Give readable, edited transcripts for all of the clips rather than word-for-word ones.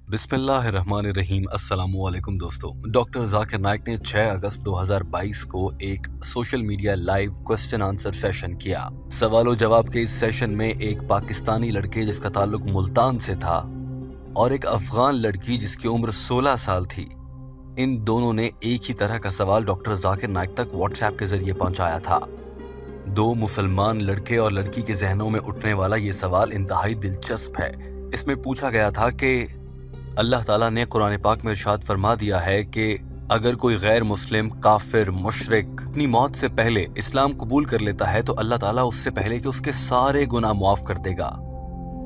बिस्मिल्लाहिर्रहमानिर्रहीम। अस्सलामुअलैकुम दोस्तों। डॉक्टर जाकिर नाइक ने 6 अगस्त 2022 को एक social media live question answer session किया। सवाल जवाब के इस सेशन में एक पाकिस्तानी लड़के जिसका ताल्लुक मुल्तान से था और एक अफगान लड़की जिसकी उम्र 16 साल थी, इन दोनों ने एक ही तरह का सवाल डॉक्टर जाकिर नाइक तक व्हाट्सएप के जरिए पहुंचाया था। दो मुसलमान लड़के और लड़की के जहनों में उठने वाला ये सवाल इंतहाई दिलचस्प है। इसमें पूछा गया था कि अल्लाह ताला ने कुरान पाक में इरशाद फरमा दिया है कि अगर कोई गैर मुस्लिम, काफिर, मुशरिक अपनी मौत से पहले इस्लाम कबूल कर लेता है तो अल्लाह ताला उससे पहले कि उसके सारे गुनाह माफ कर देगा।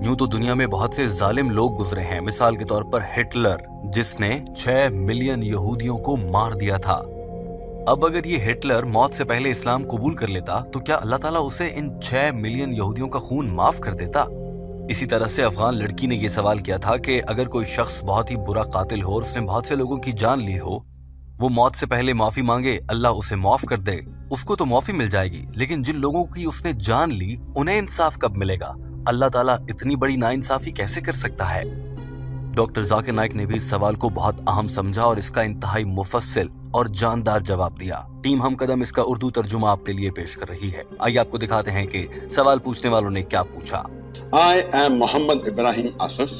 यूं तो दुनिया में बहुत से जालिम लोग गुजरे हैं, मिसाल के तौर पर हिटलर जिसने 6 मिलियन यहूदियों को मार दिया था। अब अगर ये हिटलर मौत से पहले इस्लाम कबूल कर लेता तो क्या अल्लाह ताला उसे इन 6 मिलियन यहूदियों का खून माफ कर देता? इसी तरह से अफगान लड़की ने यह सवाल किया था कि अगर कोई शख्स बहुत ही बुरा कातिल हो और उसने बहुत से लोगों की जान ली हो, वो मौत से पहले माफी मांगे, अल्लाह उसे माफ कर दे, उसको तो माफी मिल जाएगी, लेकिन जिन लोगों की उसने जान ली उन्हें इंसाफ कब मिलेगा? अल्लाह ताला इतनी बड़ी नाइंसाफी कैसे कर सकता है? डॉक्टर जाकिर नाइक ने भी इस सवाल को बहुत अहम समझा और इसका इंतहाई मुफस्सिल और जानदार जवाब दिया। टीम हम कदम इसका उर्दू तर्जुमा आपके लिए पेश कर रही है। आइए आपको दिखाते हैं कि सवाल पूछने वालों ने क्या पूछा। I am Muhammad Ibrahim Asif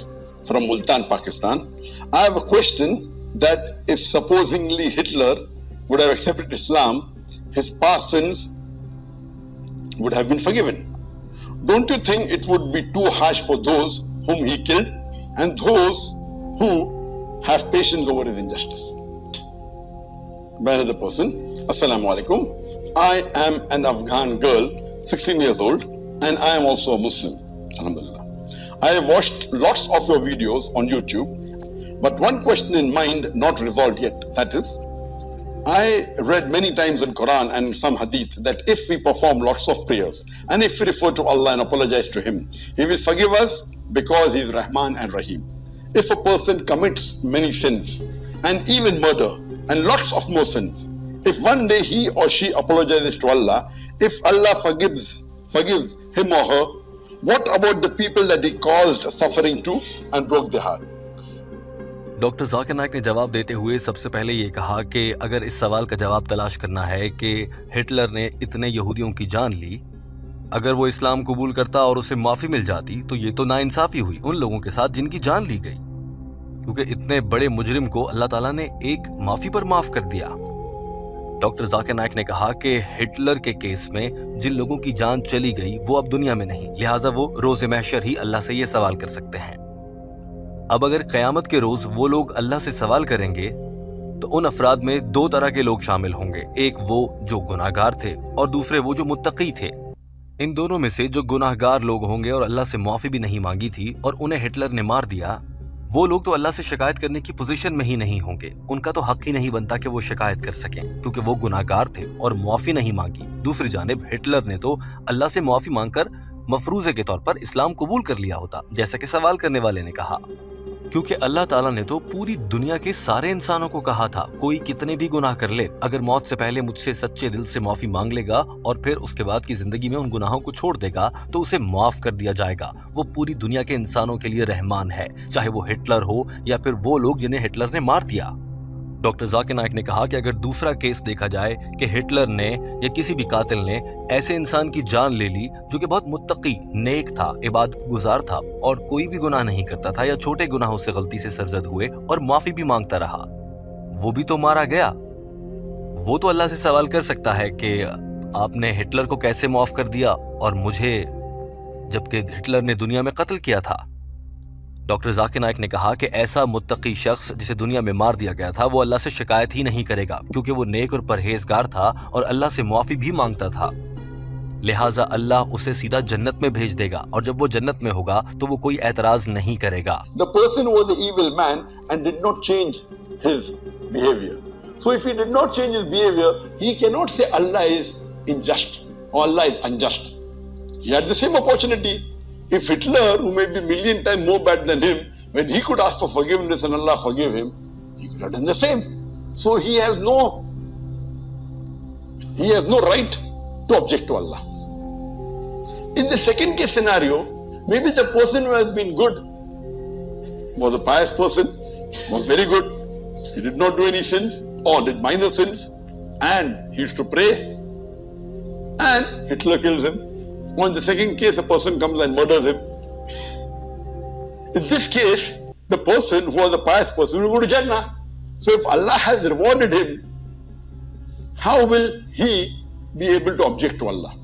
from Multan, Pakistan. I have a question that if supposingly Hitler would have accepted Islam, his past sins would have been forgiven. Don't you think it would be too harsh for those whom he killed and those who have patience over his injustice? By another person, Assalamu alaikum. I am an Afghan girl, 16 years old, and I am also a Muslim. Alhamdulillah. I have watched lots of your videos on YouTube, but one question in mind not resolved yet. That is, I read many times in Quran and in some hadith that if we perform lots of prayers and if we refer to Allah and apologize to Him, He will forgive us because He is Rahman and Rahim. If a person commits many sins and even murder and lots of more sins, if one day he or she apologizes to Allah, if Allah forgives him or her, what about the people that he caused suffering to and broke their heart? Doctor Zakir Naik ने जवाब देते हुए सबसे पहले ये कहा कि अगर इस सवाल का जवाब तलाश करना है कि हिटलर ने इतने यहूदियों की जान ली, अगर वो इस्लाम कबूल करता और उसे माफी मिल जाती तो ये तो नाइंसाफी हुई उन लोगों के साथ जिनकी जान ली गई, क्योंकि इतने बड़े मुजरिम को अल्लाह ताला ने एक माफी पर माफ कर दिया। डॉक्टर जाकिर नाइक ने कहा कि हिटलर के केस में जिन लोगों की जान चली गई वो अब दुनिया में नहीं, लिहाजा वो रोज़े महशर ही अल्लाह से ये सवाल कर सकते हैं। अब अगर क़यामत के रोज वो लोग अल्लाह से सवाल करेंगे तो उन अफराद में दो तरह के लोग शामिल होंगे, एक वो जो गुनाहगार थे और दूसरे वो जो मुत्तकी थे। इन दोनों में से जो गुनाहगार लोग होंगे और अल्लाह से माफी भी नहीं मांगी थी और उन्हें हिटलर ने मार दिया, वो लोग तो अल्लाह से शिकायत करने की पोजीशन में ही नहीं होंगे, उनका तो हक ही नहीं बनता कि वो शिकायत कर सकें, क्योंकि वो गुनाहगार थे और मुआफी नहीं मांगी। दूसरी जानिब हिटलर ने तो अल्लाह से मुआफी मांगकर मफरूजे के तौर पर इस्लाम कबूल कर लिया होता, जैसा कि सवाल करने वाले ने कहा, क्योंकि अल्लाह ताला ने तो पूरी दुनिया के सारे इंसानों को कहा था कोई कितने भी गुनाह कर ले, अगर मौत से पहले मुझसे सच्चे दिल से माफी मांग लेगा और फिर उसके बाद की जिंदगी में उन गुनाहों को छोड़ देगा तो उसे माफ कर दिया जाएगा। वो पूरी दुनिया के इंसानों के लिए रहमान है, चाहे वो हिटलर हो या फिर वो लोग जिन्हें हिटलर ने मार दिया। डॉक्टर जाकिर नाइक ने कहा कि अगर दूसरा केस देखा जाए कि हिटलर ने या किसी भी कातिल ने ऐसे इंसान की जान ले ली जो कि बहुत मुत्तकी, नेक था, इबादत गुजार था और कोई भी गुनाह नहीं करता था या छोटे गुनाहों से गलती से सरजद हुए और माफी भी मांगता रहा, वो भी तो मारा गया, वो तो अल्लाह से सवाल कर सकता है कि आपने हिटलर को कैसे माफ कर दिया और मुझे, जबकि हिटलर ने दुनिया में कत्ल किया था। डॉक्टर जाकिर नाइक ने कहा कि ऐसा मुत्तकी शख्स जिसे दुनिया में मार दिया गया था वो अल्लाह से शिकायत ही नहीं करेगा, क्योंकि वो नेक और परहेजगार था और अल्लाह से मुआफी भी मांगता था, लिहाजा अल्लाह उसे सीधा जन्नत में भेज देगा और जब वो जन्नत में होगा तो वो कोई एतराज नहीं करेगा। The person was an evil man and did not change his behavior. So if he did not change his behavior, he cannot say Allah is unjust or Allah is unjust. He had the same opportunity. If Hitler, who may be a million times more bad than him, when he could ask for forgiveness and Allah forgive him, he could have done the same. So he has no right to object to Allah. In the second case scenario, maybe the person who has been good was a pious person, was very good. He did not do any sins or did minor sins, and he used to pray, and Hitler kills him. On the second case, a person comes and murders him. In this case, the person who was a pious person will go to Jannah. So if Allah has rewarded him, how will he be able to object to Allah?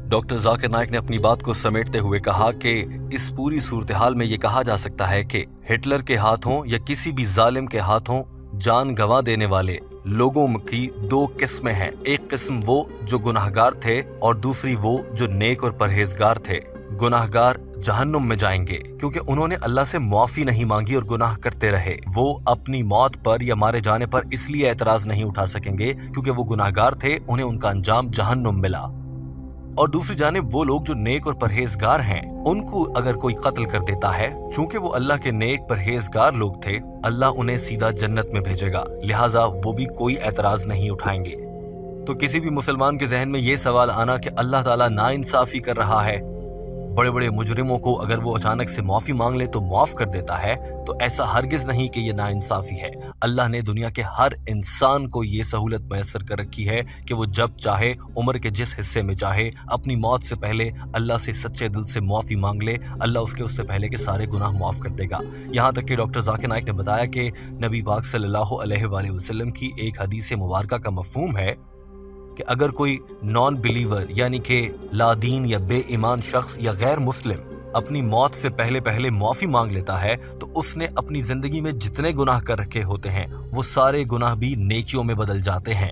Doctor Zakir Naik ने अपनी बात को समेटते हुए कहा कि इस पूरी सूरत हाल में ये कहा जा सकता है कि हिटलर के हाथों या किसी भी जालिम के हाथों जान गंवा देने वाले लोगों की दो किस्में हैं। एक किस्म वो जो गुनाहगार थे और दूसरी वो जो नेक और परहेजगार थे। गुनाहगार जहन्नुम में जाएंगे क्योंकि उन्होंने अल्लाह से मुआफी नहीं मांगी और गुनाह करते रहे। वो अपनी मौत पर या मारे जाने पर इसलिए एतराज नहीं उठा सकेंगे क्योंकि वो गुनाहगार थे, उन्हें उनका अंजाम जहन्नुम मिला। और दूसरी जानिब वो लोग जो नेक और परहेजगार हैं, उनको अगर कोई कत्ल कर देता है, चूंकि वो अल्लाह के नेक परहेजगार लोग थे, अल्लाह उन्हें सीधा जन्नत में भेजेगा, लिहाजा वो भी कोई एतराज नहीं उठाएंगे। तो किसी भी मुसलमान के जहन में ये सवाल आना कि अल्लाह ताला नाइंसाफी कर रहा है, बड़े बड़े मुजरिमों को अगर वो अचानक से माफी मांग ले तो माफ कर देता है, तो ऐसा हरगिज नहीं कि ये नाइंसाफी है। अल्लाह ने दुनिया के हर इंसान को ये सहूलत मैसर कर रखी है कि वो जब चाहे, उम्र के जिस हिस्से में चाहे, अपनी मौत से पहले अल्लाह से सच्चे दिल से माफी मांग ले, अल्लाह उससे पहले के सारे गुनाह माफ कर देगा। यहाँ तक कि डॉक्टर जाकिर नाइक ने बताया कि नबी पाक सल्लल्लाहु अलैहि वसल्लम की एक हदीस मुबारका का मफहूम है कि अगर कोई नॉन बिलीवर यानी कि लादीन या बेईमान शख्स या गैर मुस्लिम अपनी मौत से पहले माफी मांग लेता है तो उसने अपनी जिंदगी में जितने गुनाह कर रखे होते हैं वो सारे गुनाह भी नेकियों में बदल जाते हैं,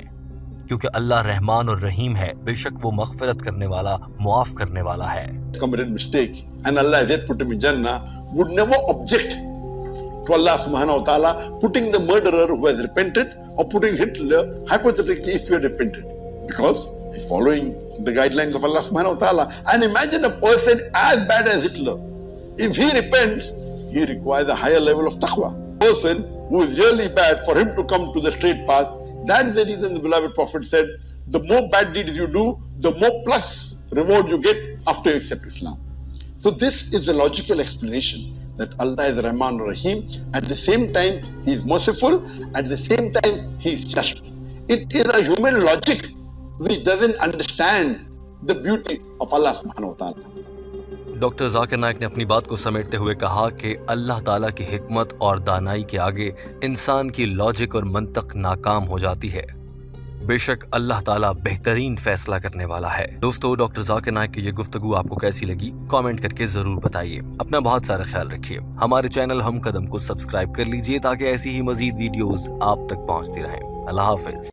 क्योंकि अल्लाह रहमान और रहीम है, बेशक वो मग़फ़िरत करने वाला, मुआफ करने वाला है। Committed mistake and Allah had put him in Jannah would never object to Allah subhanahu wa ta'ala putting the murderer who has repented or putting Hitler hypothetically if he had repented. Because he's following the guidelines of Allah subhanahu wa ta'ala. And imagine a person as bad as Hitler. If he repents, he requires a higher level of taqwa. A person who is really bad, for him to come to the straight path, that's the reason the beloved Prophet said, the more bad deeds you do, the more plus reward you get after you accept Islam. So this is the logical explanation that Allah is Rahman Rahim. At the same time, He is merciful. At the same time, He is just. It is a human logic which doesn't understand the beauty of Allah subhanahu wa ta'ala. Doctor Zakir Naik ने अपनी बात को समेटते हुए कहा कि अल्लाह ताला की हिकमत और दानाई के आगे इंसान की लॉजिक और मंतक नाकाम हो जाती है। बेशक अल्लाह ताला बेहतरीन फैसला करने वाला है। दोस्तों, डॉक्टर जाकिर नाइक की ये गुफ्तगू आपको कैसी लगी कमेंट करके जरूर बताइए। अपना बहुत सारा ख्याल रखिए। हमारे चैनल हम कदम को सब्सक्राइब कर लीजिए ताकि ऐसी ही मजीद वीडियोस आप तक पहुंचती रहें। अल्लाह हाफिज।